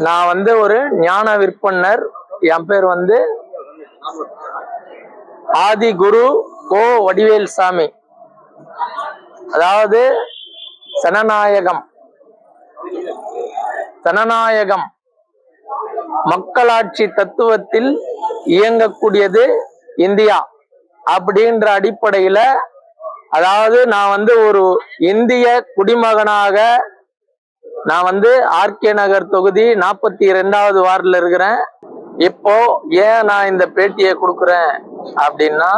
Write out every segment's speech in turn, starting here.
நான் ஒரு ஞான விற்பன்னர். என் பேர் ஆதி குரு கோ வடிவேல் சாமி. அதாவது சனநாயகம் மக்களாட்சி தத்துவத்தில் இயங்கக்கூடியது இந்தியா அப்படின்ற அடிப்படையில, அதாவது நான் ஒரு இந்திய குடிமகனாக நான் ஆர்கே நகர் தொகுதி 42வது வார்டுல இருக்கிறேன். இப்போ ஏன் நான் இந்த பேட்டியை கொடுக்குறேன் அப்படின்னா,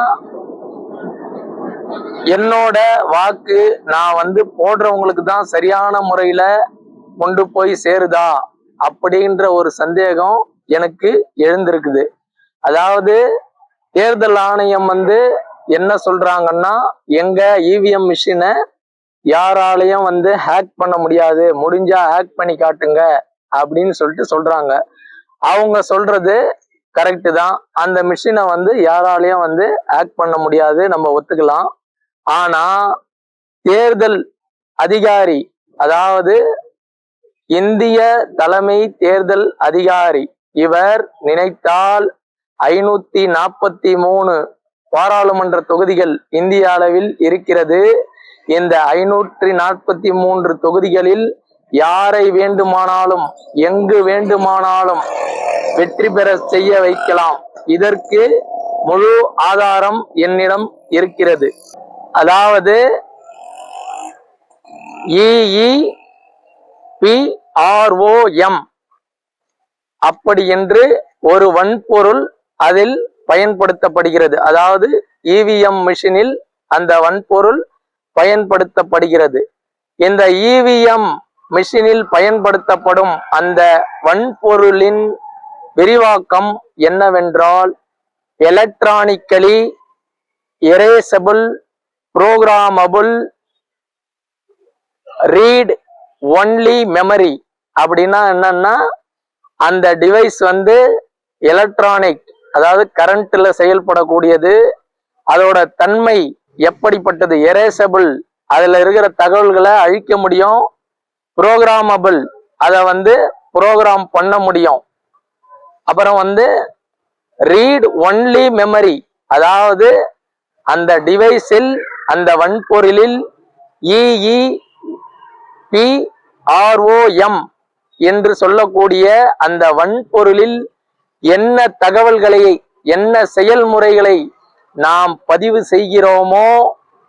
என்னோட வாக்கு நான் போடுறவங்களுக்கு தான் சரியான முறையில கொண்டு போய் சேருதா அப்படின்ற ஒரு சந்தேகம் எனக்கு எழுந்திருக்குது. அதாவது தேர்தல் ஆணையம் என்ன சொல்றாங்கன்னா, எங்க இவிஎம் மிஷினை யாராலையும் ஹேக் பண்ண முடியாது, முடிஞ்சா ஹேக் பண்ணி காட்டுங்க அப்படின்னு சொல்றாங்க. அவங்க சொல்றது கரெக்டு தான். அந்த மிஷினை யாராலையும் ஹேக் பண்ண முடியாது, நம்ம ஒத்துக்கலாம். ஆனா தேர்தல் அதிகாரி, அதாவது இந்திய தலைமை தேர்தல் அதிகாரி, இவர் நினைத்தால் 543 பாராளுமன்ற தொகுதிகள் இந்திய அளவில் இருக்கிறது. இந்த 543 தொகுதிகளில் யாரை வேண்டுமானாலும் எங்கு வேண்டுமானாலும் வெற்றி பெற செய்ய வைக்கலாம். இதற்கு முழு ஆதாரம் என்னிடம் இருக்கிறது. அதாவது EEPROM அப்படி என்று ஒரு வன்பொருள் அதில் பயன்படுத்தப்படுகிறது. அதாவது இவிஎம் மிஷினில் அந்த வன்பொருள் பயன்படுத்தப்படுகிறது. இந்த இவிஎம் மிஷினில் பயன்படுத்தப்படும் அந்த வன்பொருளின் விரிவாக்கம் என்னவென்றால், electronically erasable programmable read only memory. அப்படின்னா என்னன்னா, அந்த டிவைஸ் எலக்ட்ரானிக், அதாவது கரண்ட்ல செயல்படக்கூடியது. அதோட தன்மை எப்படிப்பட்டது? எரேசபிள், அதுல இருக்கிற தகவல்களை அழிக்க முடியும். புரோகிராமபிள், அதை புரோகிராம் பண்ண முடியும். அப்புறம் ரீட் ஒன்லி மெமரி, அதாவது அந்த டிவைஸில், அந்த வன்பொருளில் EEPROM என்று சொல்லக்கூடிய அந்த வன்பொருளில் என்ன தகவல்களை, என்ன செயல்முறைகளை நாம் பதிவு செய்கிறோமோ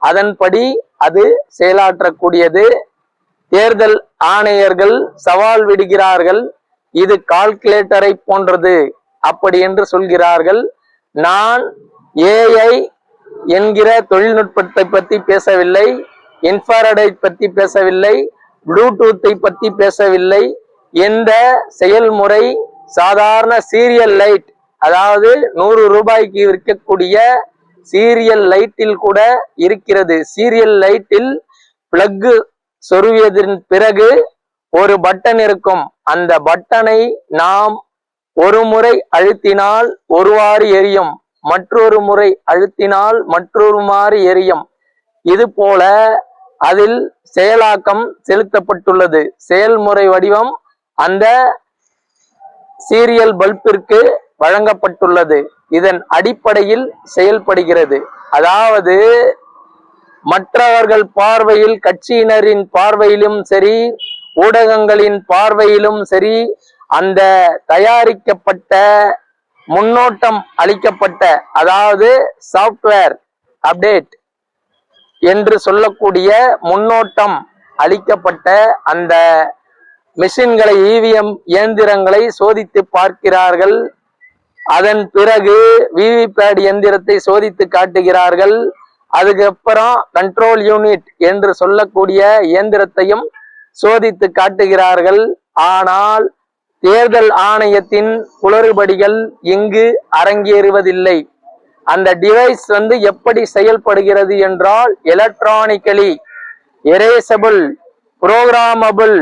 அதன்படி அது செயலாற்றக்கூடியது. தேர்தல் ஆணையர்கள் சவால் விடுகிறார்கள், இது கால்குலேட்டரை போன்றது அப்படி என்று சொல்கிறார்கள். நான் AI என்கிற தொழில்நுட்பத்தை பற்றி பேசவில்லை, இன்ஃப்ராரெட்டை பற்றி பேசவில்லை, ப்ளூடூத்தை பற்றி பேசவில்லை. இந்த செயல்முறை சாதாரண சீரியல் லைட், அதாவது 100 ரூபாய்க்கு விற்கக்கூடிய சீரியல் லைட்டில் கூட இருக்கிறது. சீரியல் லைட்டில் பிளக் சொருவியதன் பிறகு ஒரு பட்டன் இருக்கும். அந்த பட்டனை நாம் ஒரு முறை அழுத்தினால் ஒருவாறு எரியும், மற்றொரு முறை அழுத்தினால் மற்றொரு மாறு எரியும். இது போல அதில் செயலாக்கம் செலுத்தப்பட்டுள்ளது. செயல்முறை வடிவம் அந்த சீரியல் பல்பிற்கு வழங்கப்பட்டுள்ளது. இதன் அடிப்படையில் செயல்படுகிறது. அதாவது மற்றவர்கள் பார்வையில், கட்சியினரின் பார்வையிலும் சரி, ஊடகங்களின் பார்வையிலும் சரி, அந்த தயாரிக்கப்பட்ட முன்னோட்டம் அளிக்கப்பட்ட, அதாவது சாப்ட்வேர் அப்டேட் என்று சொல்லக்கூடிய முன்னோட்டம் அளிக்கப்பட்ட அந்த மிஷின்களை, இவிஎம் இயந்திரங்களை சோதித்து பார்க்கிறார்கள். அதன் பிறகு விவிபேட் எந்திரத்தை சோதித்து காட்டுகிறார்கள். அதுக்கப்புறம் கண்ட்ரோல் யூனிட் என்று சொல்லக்கூடிய இயந்திரத்தையும் சோதித்து காட்டுகிறார்கள். ஆனால் தேர்தல் ஆணையத்தின் குளறுபடிகள் இங்கு அரங்கேறுவதில்லை. அந்த டிவைஸ் எப்படி செயல்படுகிறது என்றால், electronically erasable programmable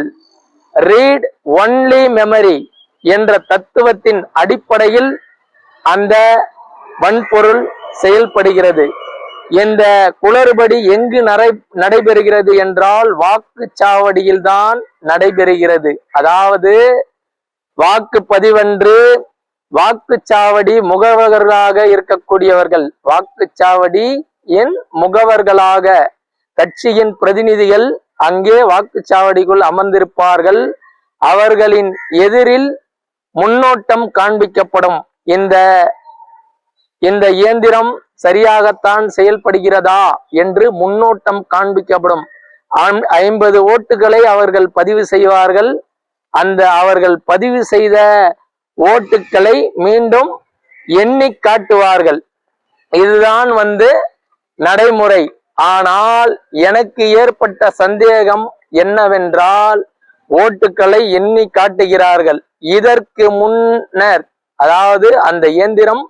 read only memory என்ற தத்துவத்தின் அடிப்படையில் அந்த வன்பொருள் செயல்படுகிறது. இந்த குளறுபடி எங்கு நடைபெறுகிறது என்றால், வாக்குச்சாவடியில் தான் நடைபெறுகிறது. அதாவது வாக்குப்பதிவன்று வாக்குச்சாவடி முகவர்களாக இருக்கக்கூடியவர்கள், வாக்குச்சாவடியின் முகவர்களாக கட்சியின் பிரதிநிதிகள் அங்கே வாக்குச்சாவடிக்குள் அமர்ந்திருப்பார்கள். அவர்களின் எதிரில் முன்னோட்டம் காண்பிக்கப்படும். இந்த இயந்திரம் சரியாகத்தான் செயல்படுகிறதா என்று முன்னோட்டம் காண்பிக்கப்படும். 50 ஓட்டுகளை அவர்கள் பதிவு செய்வார்கள். அவர்கள் பதிவு செய்த ஓட்டுக்களை மீண்டும் எண்ணி காட்டுவார்கள். இதுதான் நடைமுறை. ஆனால் எனக்கு ஏற்பட்ட சந்தேகம் என்னவென்றால், ஓட்டுக்களை எண்ணி காட்டுகிறார்கள். இதற்கு முன்னர், அதாவது அந்த இயந்திரம்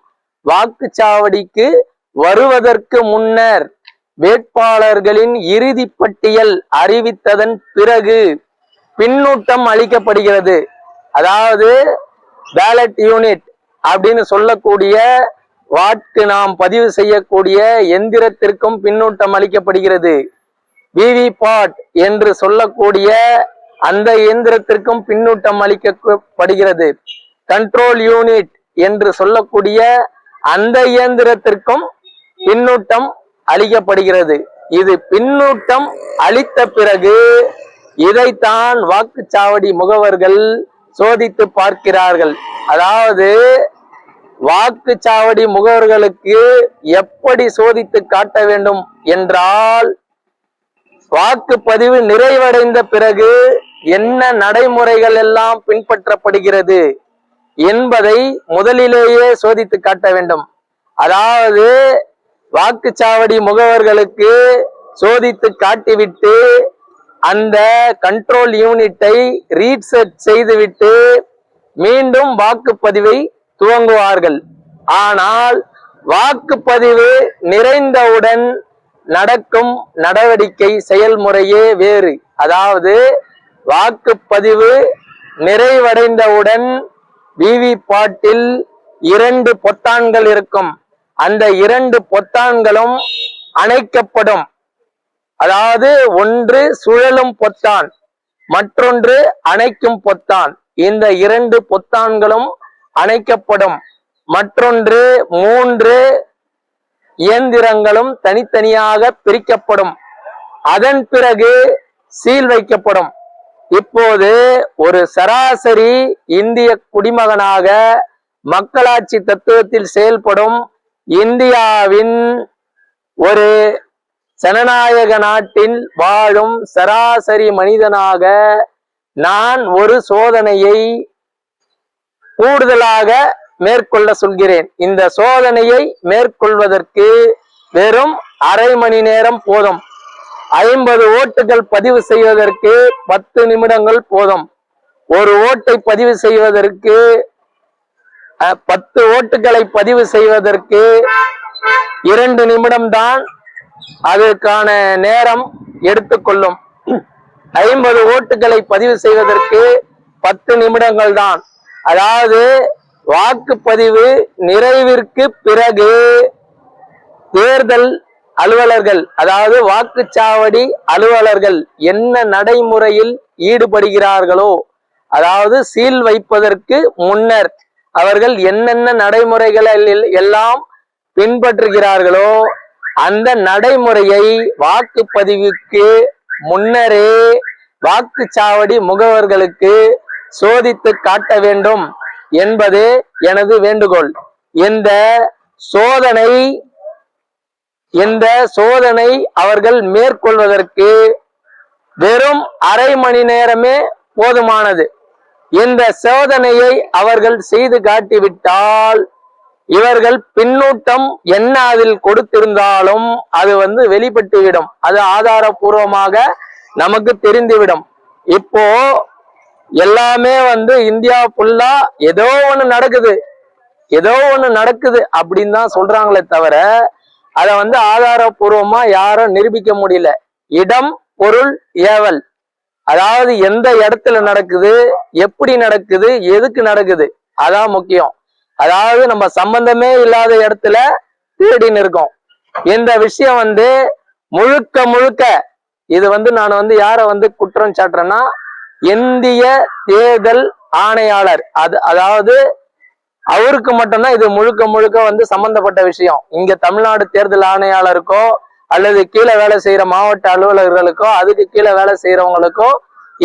வாக்குச்சாவடிக்கு வருவதற்கு முன்னர் வேட்பாளர்களின் இறுதி பட்டியல் அறிவித்ததன் பிறகு பின்னூட்டம் அளிக்கப்படுகிறது. அதாவது பேலட் யூனிட் அப்படின்னு சொல்லக்கூடிய வாக்கு நாம் பதிவு செய்யக்கூடிய எந்திரத்திற்கும் பின்னூட்டம் அளிக்கப்படுகிறது. விவிபாட் என்று சொல்லக்கூடிய அந்த இயந்திரத்திற்கும் பின்னூட்டம் அளிக்கப்படுகிறது. கண்ட்ரோல் யூனிட் என்று சொல்லக்கூடிய அந்த இயந்திரத்திற்கும் பின்னூட்டம் அளிக்கப்படுகிறது. இது பின்னூட்டம் அளித்த பிறகு இதைத்தான் வாக்குச்சாவடி முகவர்கள் சோதித்து பார்க்கிறார்கள். அதாவது வாக்குச்சாவடி முகவர்களுக்கு எப்படி சோதித்து காட்ட வேண்டும் என்றால், வாக்குப்பதிவு நிறைவடைந்த பிறகு என்ன நடைமுறைகள் எல்லாம் பின்பற்றப்படுகிறது என்பதை முதலிலேயே சோதித்து காட்ட வேண்டும். அதாவது வாக்குச்சாவடி முகவர்களுக்கு சோதித்து காட்டிவிட்டு அந்த கண்ட்ரோல் யூனிட்டை ரீசெட் செய்துவிட்டு மீண்டும் வாக்குப்பதிவை துவங்குவார்கள். ஆனால் வாக்குப்பதிவு நிறைந்தவுடன் நடக்கும் நடவடிக்கை செயல்முறையே வேறு. அதாவது வாக்குப்பதிவு நிறைவடைந்தவுடன் விவிபாட்டில் 2 பொத்தான்கள் இருக்கும். அந்த 2 பொத்தான்களும் அணைக்கப்படும். அதாவது ஒன்று சுழலும் பொத்தான், மற்றொன்று அணைக்கும் பொத்தான். இந்த 2 பொத்தான்களும் அணைக்கப்படும். மற்றொன்று 3 இயந்திரங்களும் தனித்தனியாக பிரிக்கப்படும். அதன் பிறகு சீல் வைக்கப்படும். இப்போது ஒரு சராசரி இந்திய குடிமகனாக மக்களாட்சி தத்துவத்தில் செயல்படும் இந்தியாவின் ஒரு ஜனநாயக நாட்டில் வாழும் சராசரி மனிதனாக நான் ஒரு சோதனையை கூடுதலாக மேற்கொள்ள சொல்கிறேன். இந்த சோதனையை மேற்கொள்வதற்கு வெறும் அரை மணி நேரம் போதும். 50 ஓட்டுகள் பதிவு செய்வதற்கு 10 நிமிடங்கள் போதும். ஒரு ஓட்டை பதிவு செய்வதற்கு 10 ஓட்டுகளை பதிவு செய்வதற்கு 2 நிமிடம்தான் அதற்கான நேரம் எடுத்துக்கொள்ளும். 50 ஓட்டுகளை பதிவு செய்வதற்கு 10 நிமிடங்கள் தான். அதாவது வாக்குப்பதிவு நிறைவிற்கு பிறகு தேர்தல் அலுவலர்கள், அதாவது வாக்குச்சாவடி அலுவலர்கள் என்ன நடைமுறையில் ஈடுபடுகிறார்களோ, அதாவது சீல் வைப்பதற்கு முன்னர் அவர்கள் என்னென்ன நடைமுறைகளை எல்லாம் பின்பற்றுகிறார்களோ அந்த நடைமுறையை வாக்குப்பதிவுக்கு முன்னரே வாக்குச்சாவடி முகவர்களுக்கு சோதித்து காட்ட வேண்டும் என்பது எனது வேண்டுகோள். இந்த சோதனை அவர்கள் மேற்கொள்வதற்கு வெறும் அரை மணி நேரமே போதுமானது. இந்த சோதனையை அவர்கள் செய்து காட்டிவிட்டால் இவர்கள் பின்னூட்டம் என்ன அதில் கொடுத்திருந்தாலும் அது வெளிப்பட்டுவிடும். அது ஆதாரபூர்வமாக நமக்கு தெரிந்துவிடும். இப்போ எல்லாமே இந்தியா ஃபுல்லா ஏதோ ஒண்ணு நடக்குது அப்படின்னு தான் சொல்றாங்களே தவிர அதை ஆதாரபூர்வமா யாரும் நிரூபிக்க முடியல. இடம் பொருள் ஏவல், அதாவது எந்த இடத்துல நடக்குது, எப்படி நடக்குது, எதுக்கு நடக்குது, அதான் முக்கியம். அதாவது நம்ம சம்பந்தமே இல்லாத இடத்துல தேடின்னு இருக்கோம். இந்த விஷயம் முழுக்க இது நான் யார குற்றம் சாட்டுறேன்னா, இந்திய தேர்தல் ஆணையாளர். அதாவது அவருக்கு மட்டும்தான் இது முழுக்க முழுக்க வந்து சம்பந்தப்பட்ட விஷயம். இங்க தமிழ்நாடு தேர்தல் ஆணையாளருக்கோ அல்லது கீழே வேலை செய்யற மாவட்ட அலுவலர்களுக்கோ அதுக்கு கீழே வேலை செய்யறவங்களுக்கோ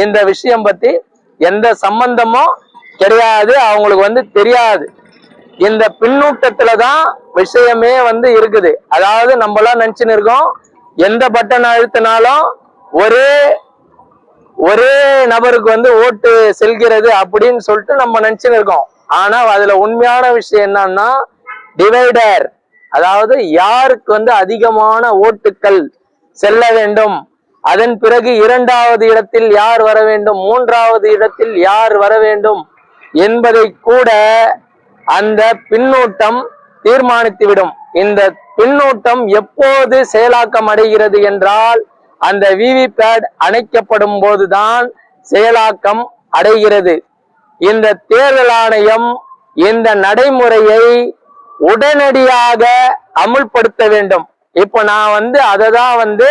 இந்த விஷயம் பத்தி எந்த சம்பந்தமும் கிடையாது, அவங்களுக்கு வந்து தெரியாது. இந்த பின்னூட்டத்துலதான் விஷயமே வந்து இருக்குது. அதாவது நம்மளாம் நினைச்சுன்னு இருக்கோம் எந்த பட்டன் அழுத்தினாலும் ஒரே நபருக்கு வந்து ஓட்டு செல்கிறது அப்படின்னு சொல்லிட்டு நம்ம நினைச்சுன்னு இருக்கோம். ஆனா அதுல உண்மையான விஷயம் என்னன்னா டிவைடர், அதாவது யாருக்கு வந்து அதிகமான ஓட்டுக்கள் செல்ல வேண்டும், அதன் பிறகு 2வது இடத்தில் யார் வர வேண்டும், 3வது இடத்தில் யார் வர வேண்டும் என்பதை கூட அந்த பின்னூட்டம் தீர்மானித்துவிடும். இந்த பின்னூட்டம் எப்போது செயலாக்கம் அடைகிறது என்றால் அந்த விவிபேட் அணைக்கப்படும் போதுதான் செயலாக்கம் அடைகிறது. இந்த தேர்தல் ஆணையம் இந்த நடைமுறையை உடனடியாக அமுல்படுத்த வேண்டும். இப்போ நான் வந்து அதை தான் வந்து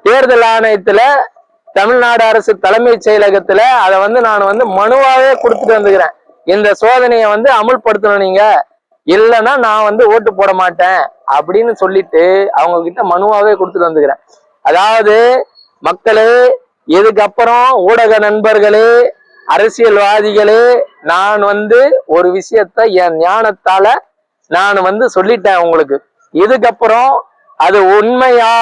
தேர்தல் ஆணையத்துல தமிழ்நாடு அரசு தலைமைச் செயலகத்துல அதை வந்து நான் வந்து மனுவாவே கொடுத்துட்டு வந்துக்கிறேன். இந்த சோதனையை வந்து அமுல்படுத்தணும், நீங்க இல்லைன்னா நான் வந்து ஓட்டு போட மாட்டேன் அப்படின்னு சொல்லிட்டு அவங்க கிட்ட மனுவாவே கொடுத்துட்டு வந்துக்கிறேன். அதாவது மக்களே, இதுக்கப்புறம் ஊடக நண்பர்களே, அரசியல்வாதிகளே, நான் வந்து ஒரு விஷயத்த என் ஞானத்தால நான் வந்து சொல்லிட்டேன் உங்களுக்கு. இதுக்கப்புறம் அது உண்மையா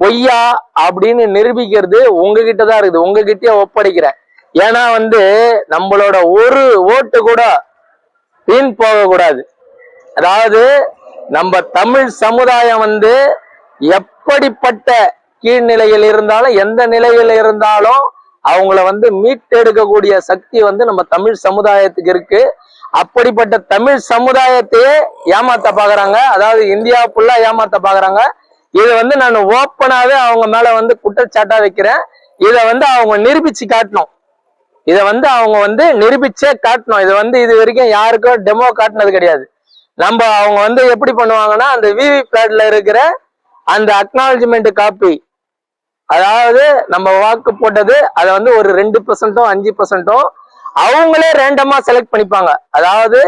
பொய்யா அப்படின்னு நிரூபிக்கிறது உங்ககிட்ட தான் இருக்குது, உங்ககிட்டயே ஒப்படைக்கிறேன். ஏன்னா வந்து நம்மளோட ஒரு ஓட்டு கூட வீண் போக கூடாது. அதாவது நம்ம தமிழ் சமுதாயம் வந்து எப்படிப்பட்ட கீழ்நிலையில் இருந்தாலும் எந்த நிலையில் இருந்தாலும் அவங்கள வந்து மீட்டெடுக்கக்கூடிய சக்தி வந்து நம்ம தமிழ் சமுதாயத்துக்கு இருக்கு. அப்படிப்பட்ட தமிழ் சமுதாயத்தையே ஏமாத்த பாக்குறாங்க, அதாவது இந்தியா ஃபுல்லா ஏமாத்த பாக்குறாங்க. இதை வந்து நான் ஓப்பனாவே அவங்க மேல வந்து குற்றச்சாட்டா வைக்கிறேன். இதை வந்து அவங்க நிரூபிச்சு காட்டணும், இதை வந்து அவங்க வந்து நிரூபிச்சே காட்டணும். இதை வந்து இது வரைக்கும் யாருக்கும் டெமோ காட்டினது கிடையாது. அவங்க வந்து எப்படி பண்ணுவாங்கன்னா அந்த விவிபேட்ல இருக்கிற அந்த அக்னாலஜ்மெண்ட் காப்பி, அதாவது நம்ம வாக்கு போட்டது அதை வந்து ஒரு 2% 5% அவங்களே ரேண்டமா செலக்ட் பண்ணிப்பாங்க. அதாவது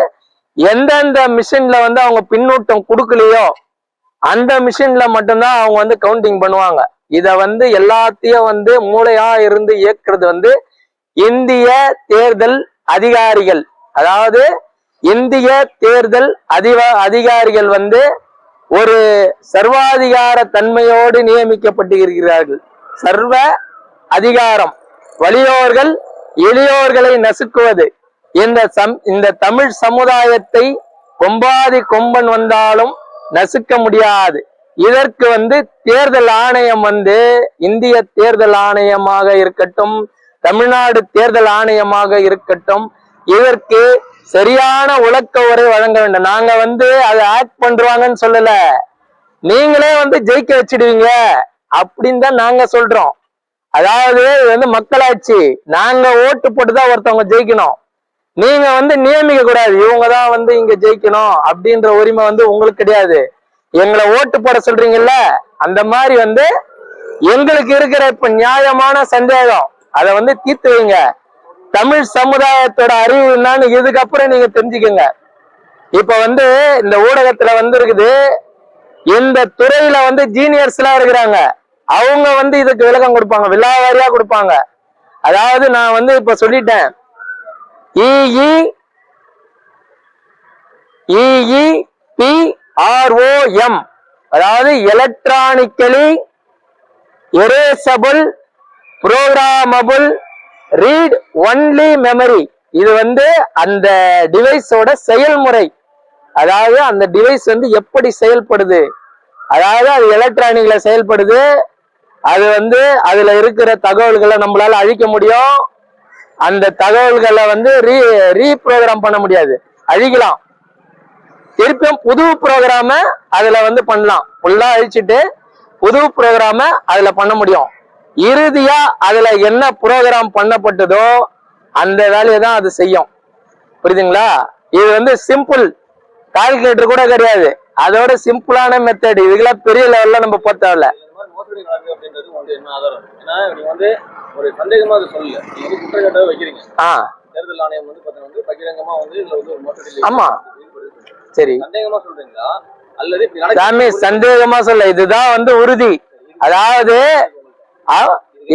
எந்தெந்த மிஷின்ல வந்து அவங்க பின்னூட்டம் கொடுக்கலையோ அந்த மிஷின்ல மட்டும்தான் அவங்க வந்து கவுண்டிங் பண்ணுவாங்க. இத வந்து எல்லாத்தையும் வந்து மூளையா இருந்து இயக்குறது வந்து இந்திய தேர்தல் அதிகாரிகள். அதாவது இந்திய தேர்தல் அதிகாரிகள் வந்து ஒரு சர்வாதிகார தன்மையோடு நியமிக்கப்பட்டு இருக்கிறார்கள். சர்வ அதிகாரம், வலியோர்கள் எளியோர்களை நசுக்குவது. இந்த தமிழ் சமுதாயத்தை கொம்பாதி கொம்பன் வந்தாலும் நசுக்க முடியாது. இதற்கு வந்து தேர்தல் ஆணையம் வந்து இந்திய தேர்தல் ஆணையமாக இருக்கட்டும், தமிழ்நாடு தேர்தல் ஆணையமாக இருக்கட்டும், இதற்கு சரியான உலக்க உரை வழங்க வேண்டும். நாங்க வந்து அதை ஆக்ட் பண்றாங்கன்னு சொல்லல, நீங்களே வந்து ஜெயிக்க வச்சிடுவீங்க அப்படின்னு தான் நாங்க சொல்றோம். அதாவது இது வந்து மக்களாட்சி, நாங்க ஓட்டு போட்டுதான் ஒருத்தவங்க ஜெயிக்கணும், நீங்க வந்து நியமிக்க கூடாது இவங்கதான் வந்து இங்க ஜெயிக்கணும் அப்படின்ற உரிமை வந்து உங்களுக்கு கிடையாது. எங்களை ஓட்டு போட சொல்றீங்கல்ல, அந்த மாதிரி வந்து எங்களுக்கு இருக்கிற இப்ப நியாயமான சந்தேகம் அதை வந்து தீர்த்து வைங்க. தமிழ் சமுதாயத்தோட அறிவு என்னன்னு இதுக்கப்புறம் நீங்க தெரிஞ்சுக்கங்க. இப்ப வந்து இந்த ஊடகத்துல வந்து இருக்குது, இந்த துறையில வந்து ஜீனியர்ஸ் எல்லாம் இருக்கிறாங்க, அவங்க வந்து இதுக்கு விளக்கம் கொடுப்பாங்க, விலாவாரியா கொடுப்பாங்க. அதாவது நான் வந்து இப்ப சொல்லிட்டேன், EEPROM, அதாவது electronically erasable programmable read only memory. இது வந்து அந்த டிவைஸோட செயல்முறை. அதாவது அந்த டிவைஸ் வந்து எப்படி செயல்படுது, அதாவது அது எலக்ட்ரானிக்ல செயல்படுது. அது வந்து அதுல இருக்கிற தகவல்களை நம்மளால அழிக்க முடியும், அந்த தகவல்களை வந்து ரீப்ரோகிராம் பண்ண முடியாது, அழிக்கலாம். திருப்பியும் புது ப்ரோக்ராம அதுல வந்து பண்ணலாம், ஃபுல்லா அழிச்சிட்டு புது ப்ரோக்ராம அதுல பண்ண முடியும். இறுதியா அதுல என்ன ப்ரோக்ராம் பண்ணப்பட்டதோ அந்த வேலையை தான் அது செய்யும். புரியுதுங்களா? இது வந்து சிம்பிள், கால்குலேட்டர் கூட கிடையாது, அதோட சிம்பிளான மெத்தட். இதுக்கெல்லாம் பெரிய லெவல்ல நம்ம போக தேவையில்ல. மோசடி நடக்குது அப்படின்றது வந்து என்ன ஆதாரம்? ஏன்னா நீங்க வந்து ஒரு சந்தேகமா அதை சொல்லல, நீங்க வந்து குற்றச்சாட்டாக வைக்கிறீங்க. தேர்தல் ஆணையம் வந்து பாத்தீங்கன்னா வந்து பகிரங்கமா வந்து இதுல வந்து ஒரு மோசடி. ஆமா, சரி, சந்தேகமா சொல்றீங்களா அல்லது சாமி சந்தேகமா சொல்ல, இதுதான் வந்து உறுதி. அதாவது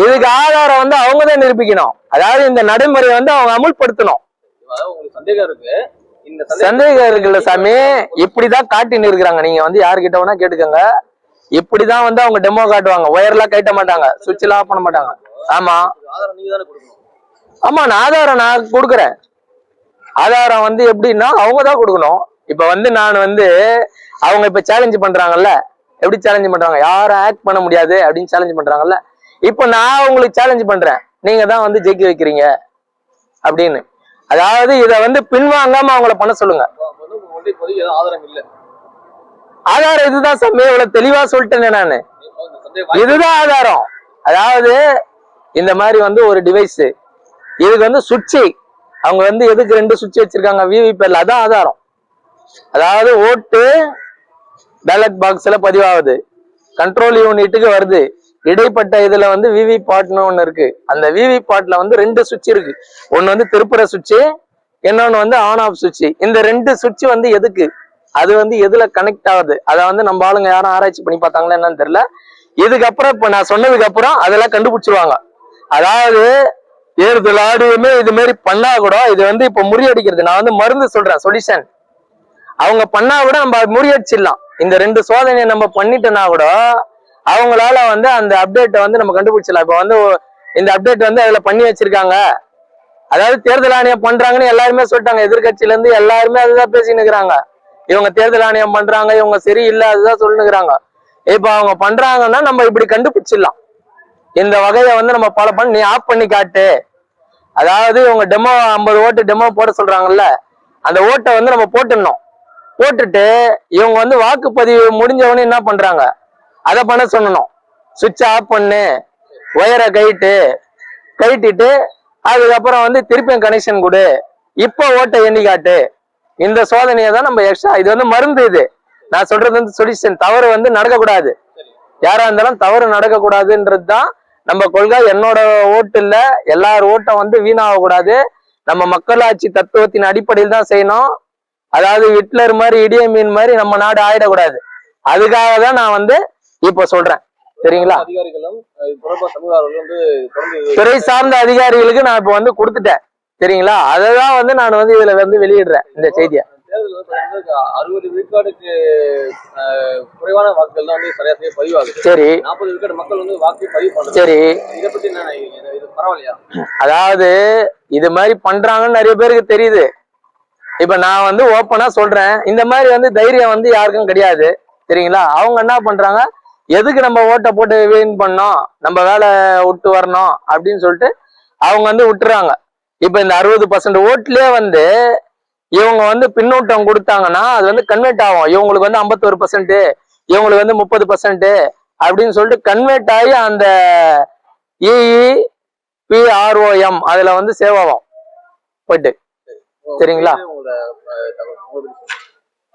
இதுக்கு ஆதாரம் வந்து அவங்கதான் நிரூபிக்கணும். அதாவது இந்த நடைமுறையை வந்து அவங்க அமுல்படுத்தணும். உங்களுக்கு சந்தேகம் இருக்கு, இந்த சந்தேகம் இருக்குல்ல சாமி, இப்படிதான் காட்டின்னு இருக்கிறாங்க. நீங்க வந்து யாருக்கிட்ட வேணா கேட்டுக்கோங்க, இப்படிதான் வந்து அவங்க டெமோ காட்டுவாங்க. ஒயர்லாம் கட்ட மாட்டாங்க, சுவிட்ச் எல்லாம் ஆஃப் பண்ண மாட்டாங்க. ஆமா ஆதாரம் நீங்க தானே கொடுக்கணும். ஆமா, நான் ஆதாரம் நான் கொடுக்குறேன். ஆதாரம் வந்து எப்படின்னா அவங்க தான் கொடுக்கணும். இப்ப வந்து நான் வந்து அவங்க இப்ப சேலஞ்சு பண்றாங்கல்ல, எப்படி சேலஞ்சு பண்றாங்க, யாரும் ஆக்ட் பண்ண முடியாது அப்படின்னு சேலஞ்சு பண்றாங்கல்ல. இப்ப நான் உங்களுக்கு சேலஞ்சு பண்றேன், நீங்க தான் வந்து ஜெயிக்க வைக்கிறீங்க அப்படின்னு. அதாவது இத வந்து பின்வாங்காம அவங்கள பண்ண சொல்லுங்க. ஆதாரம் இல்ல, ஆதாரம் இதுதான் சாமி, இவ்வளவு தெளிவா சொல்லிட்டேன் நானு, இதுதான் ஆதாரம். அதாவது இந்த மாதிரி வந்து ஒரு டிவைஸ், இதுக்கு வந்து சுவிட்ச், அவங்க வந்து எதுக்கு 2 சுவிட்ச் வச்சிருக்காங்க விவிபேட்ல, அதான் ஆதாரம். அதாவது ஓட்டு பேலட் பாக்ஸ்ல பதிவாகுது, கண்ட்ரோல் யூனிட்டுக்கு வருது, இடைப்பட்ட இதுல வந்து விவி பாட்னு ஒண்ணு இருக்கு. அந்த விவி பாட்ல வந்து 2 சுவிட்ச் இருக்கு. ஒன்னு வந்து திருப்புற சுவிட்ச், இன்னொன்னு வந்து ஆன் ஆஃப் சுவிட்ச். இந்த 2 சுவிட்ச் வந்து எதுக்கு, அது வந்து எதுல கனெக்ட் ஆகுது, அதை வந்து நம்ம ஆளுங்க யாரும் ஆராய்ச்சி பண்ணி பார்த்தாங்களா என்னன்னு தெரியல. இதுக்கப்புறம் இப்ப நான் சொன்னதுக்கு அப்புறம் அதெல்லாம் கண்டுபிடிச்சிருவாங்க. அதாவது தேர்தல் ஆடியுமே இது மாதிரி பண்ணா கூட இது வந்து இப்ப முறியடிக்கிறது. நான் வந்து மருந்து சொல்றேன், சொல்யூஷன். அவங்க பண்ணா கூட நம்ம முறியடிச்சிடலாம். இந்த 2 சோதனையை நம்ம பண்ணிட்டோம்னா கூட அவங்களால வந்து அந்த அப்டேட்டை வந்து நம்ம கண்டுபிடிச்சிடலாம். இப்ப வந்து இந்த அப்டேட் வந்து அதுல பண்ணி வச்சிருக்காங்க, அதாவது தேர்தல் ஆணையம் பண்றாங்கன்னு எல்லாருமே சொல்லிட்டாங்க. எதிர்கட்சியில இருந்து எல்லாருமே அதுதான் பேசின்னு இருக்கிறாங்க. இவங்க தேர்தல் ஆணையம் பண்றாங்க, இவங்க சரியில்லை, அதுதான் சொல்லுங்கிறாங்க. இப்ப அவங்க பண்றாங்கன்னா நம்ம இப்படி கண்டுபிடிச்சிடலாம். இந்த வகையை வந்து நம்ம ஃபாலோ பண்ணி நீ ஆஃப் பண்ணி காட்டு. அதாவது இவங்க டெமோ 50 ஓட்டு டெமோ போட சொல்றாங்கல்ல, அந்த ஓட்டை வந்து நம்ம போட்டுடணும். போட்டுட்டு இவங்க வந்து வாக்குப்பதிவு முடிஞ்சவொடனே என்ன பண்றாங்க அதை பண்ண சொல்லணும். சுவிட்ச் ஆஃப் பண்ணு, ஒயரை கழட்டிட்டு அதுக்கப்புறம் வந்து திருப்பியும் கனெக்ஷன் கொடு, இப்போ ஓட்டை எண்ணி காட்டு. இந்த சோதனையை தான் நம்ம எக்ஸ்ட்ரா, இது வந்து மருந்து. இது நான் சொல்றது வந்து சொல்யூஷன். தவறு வந்து நடக்கக்கூடாது, யாரா இருந்தாலும் தவறு நடக்கக்கூடாதுன்றது தான் நம்ம கொள்கை. என்னோட ஓட்டு இல்ல, எல்லார் ஓட்டம் வந்து வீணாகக்கூடாது. நம்ம மக்களாட்சி தத்துவத்தின் அடிப்படையில் தான் செய்யணும். அதாவது ஹிட்லர் மாதிரி இடிய மீன் மாதிரி நம்ம நாடு ஆயிடக்கூடாது. அதுக்காக தான் நான் வந்து இப்ப சொல்றேன், சரிங்களா. அதிகாரிகளும் துறை சார்ந்த அதிகாரிகளுக்கு நான் இப்ப வந்து கொடுத்துட்டேன், சரிங்களா. அததான் வந்து நான் வந்து இதுல வந்து வெளியிடுறேன் இந்த செய்தியை. 60 விழுக்காடுக்கு குறைவான வாக்குகள் தான் வந்து சரியா பதிவாகுது. சரி, 40 விழுக்காடு மக்கள் வந்து வாக்கு பதிவு பண்றாங்க. சரி, இதை பத்தி என்ன நினைக்கிறீங்க, இது பரவாயில்லையா? அதாவது இது மாதிரி பண்றாங்கன்னு நிறைய பேருக்கு தெரியுது. இப்ப நான் வந்து ஓப்பனா சொல்றேன், இந்த மாதிரி வந்து தைரியம் வந்து யாருக்கும் கிடையாது, சரிங்களா. அவங்க என்ன பண்றாங்க, எதுக்கு நம்ம ஓட்டை போட்டு வீண் பண்ணோம், நம்ம வேலை விட்டு வரணும் அப்படின்னு சொல்லிட்டு அவங்க வந்து விட்டுறாங்க. இப்ப இந்த 60% ஓட்டுலயே வந்து இவங்க வந்து பின்னூட்டம் கொடுத்தாங்கன்னா அது வந்து கன்வெர்ட் ஆகும். இவங்களுக்கு வந்து 51%, இவங்களுக்கு வந்து 30% அப்படின்னு சொல்லிட்டு கன்வெர்ட் ஆகி அந்த EEPROM அதுல வந்து சேவ் ஆகும் போயிட்டு, சரிங்களா.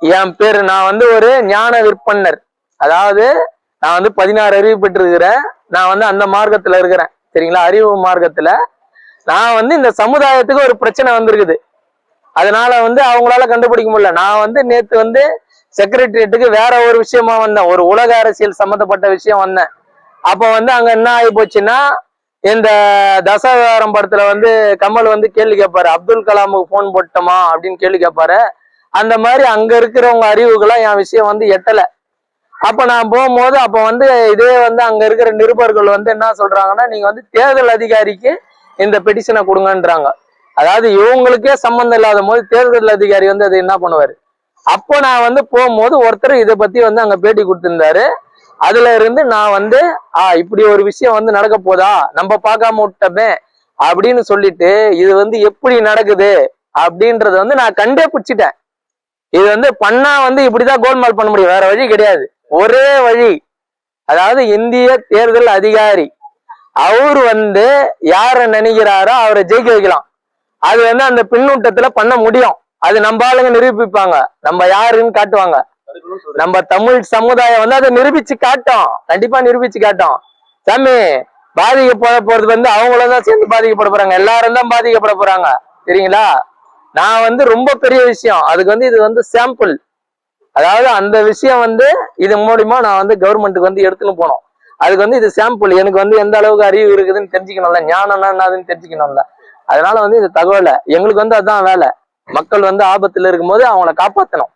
என் பேரு, நான் வந்து ஒரு ஞான விற்பனர். அதாவது நான் வந்து 16 அறிவு பெற்றிருக்கிறேன். நான் வந்து அந்த மார்க்கத்துல இருக்கிறேன், சரிங்களா. அறிவு மார்க்கத்துல நான் வந்து இந்த சமுதாயத்துக்கு ஒரு பிரச்சனை வந்திருக்குது. அதனால வந்து அவங்களால கண்டுபிடிக்க முடியல. நான் வந்து நேத்து வந்து செக்ரட்டரியேட்டுக்கு வேற ஒரு விஷயமா வந்தேன், ஒரு உலக அரசியல் சம்மந்தப்பட்ட விஷயம் வந்தேன். அப்ப வந்து அங்க என்ன ஆகி போச்சுன்னா, இந்த தசாவதாரம் படத்துல வந்து கமல் வந்து கேள்வி கேட்பாரு, அப்துல் கலாமுக்கு போன் போட்டோமா அப்படின்னு கேள்வி கேட்பாரு. அந்த மாதிரி அங்க இருக்கிறவங்க அறிவுகளாம் என் விஷயம் வந்து எட்டல. அப்ப நான் போகும்போது அப்ப வந்து இதே வந்து அங்க இருக்கிற நிருபர்கள் வந்து என்ன சொல்றாங்கன்னா, நீங்க வந்து தேர்தல் அதிகாரிக்கு இந்த பெட்டிஷனை கொடுங்கன்றாங்க. அதாவது இவங்களுக்கே சம்பந்தம் இல்லாத போது தேர்தல் அதிகாரி வந்து அது என்ன பண்ணுவாரு. அப்போ நான் வந்து போகும்போது ஒருத்தர் இதை பத்தி வந்து அங்க பேட்டி கொடுத்திருந்தாரு. அதுல இருந்து நான் வந்து இப்படி ஒரு விஷயம் வந்து நடக்க போதா, நம்ம பார்க்காம விட்டோமே அப்படின்னு சொல்லிட்டு இது வந்து எப்படி நடக்குது அப்படின்றத வந்து நான் கண்டே பிடிச்சிட்டேன். இது வந்து பண்ணா வந்து இப்படிதான் கோல்மால் பண்ண முடியும், வேற வழி கிடையாது. ஒரே வழி, அதாவது இந்திய தேர்தல் அதிகாரி அவரு வந்து யார நினைக்கிறாரோ அவரை ஜெயிக்க வைக்கலாம். அது வந்து அந்த பின்னூட்டத்துல பண்ண முடியும். அது நம்ம ஆளுங்க நிரூபிப்பாங்க, நம்ம யாருன்னு காட்டுவாங்க. நம்ம தமிழ் சமுதாயம் வந்து அதை நிரூபிச்சு காட்டும், கண்டிப்பா நிரூபிச்சு காட்டும். சாமி பாதிக்கப்பட போறது வந்து அவங்களும் தான் சேர்ந்து பாதிக்கப்பட போறாங்க, எல்லாரும் தான் பாதிக்கப்பட போறாங்க, சரிங்களா? நான் வந்து ரொம்ப பெரிய விஷயம், அதுக்கு வந்து இது வந்து சாம்பிள். அதாவது அந்த விஷயம் வந்து இது மூலியமா நான் வந்து கவர்மெண்ட்டுக்கு வந்து எடுத்துன்னு போனோம். அதுக்கு வந்து இது சாம்பிள். எனக்கு வந்து எந்த அளவுக்கு அறிவு இருக்குதுன்னு தெரிஞ்சுக்கணும்ல, ஞானம்னா என்னதுன்னு தெரிஞ்சுக்கணும்ல. அதனால வந்து இது தகவலை எங்களுக்கு வந்து அதுதான் வேலை. மக்கள் வந்து ஆபத்துல இருக்கும்போது அவங்கள காப்பாற்றணும்.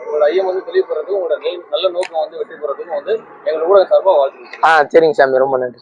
உங்களோட ஐயம் வந்து தெளிவுபடுறதும் உங்களோட நல்ல நோக்கம் வந்து வெற்றி பெறதும் வந்து எங்களோட ஊடக சார்பாக வாழ்த்துக்கள். சரிங்க சாமி, ரொம்ப நன்றி.